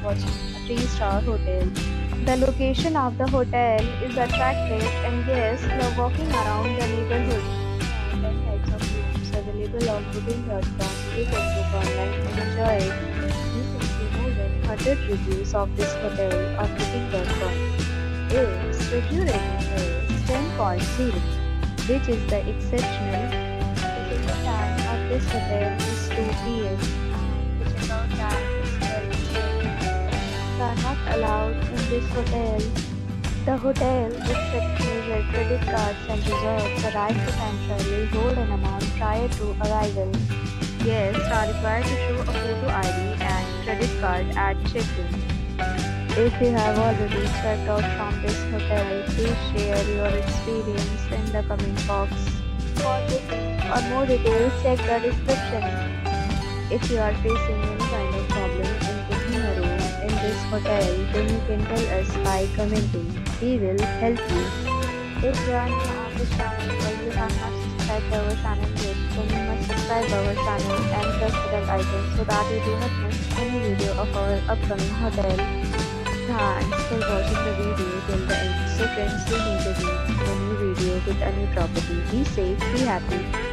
watching a 3-star hotel. The location of the hotel is attractive and guests love walking around the neighborhood. There are 10 types of rooms available on booking.com. You can book online and enjoy it. You can see more than 100 reviews of this hotel on booking.com. Its review rating is 10.0, which is the exceptional. The check-in time of this hotel is 2 p.m. The check-out time is 12 p.m. Pets are not allowed in this hotel. The hotel accepts major credit cards and reserves the right to temporarily hold an amount prior to arrival. Guests are required to show a photo ID and credit card at check-in. If you have already checked out from this hotel, please share your experience in the comment box. For booking or more details, check the description. If you are facing any kind of problem in booking a room in this hotel, then you can tell us by commenting. We will help you. If you are new on this channel or you have not subscribed our channel yet, then you must subscribe our channel and press the bell icon so that you do not miss any video of our upcoming hotel. Thanks for watching the video till the end. So friends, we meet again in a new video with a new property. Be safe, be happy.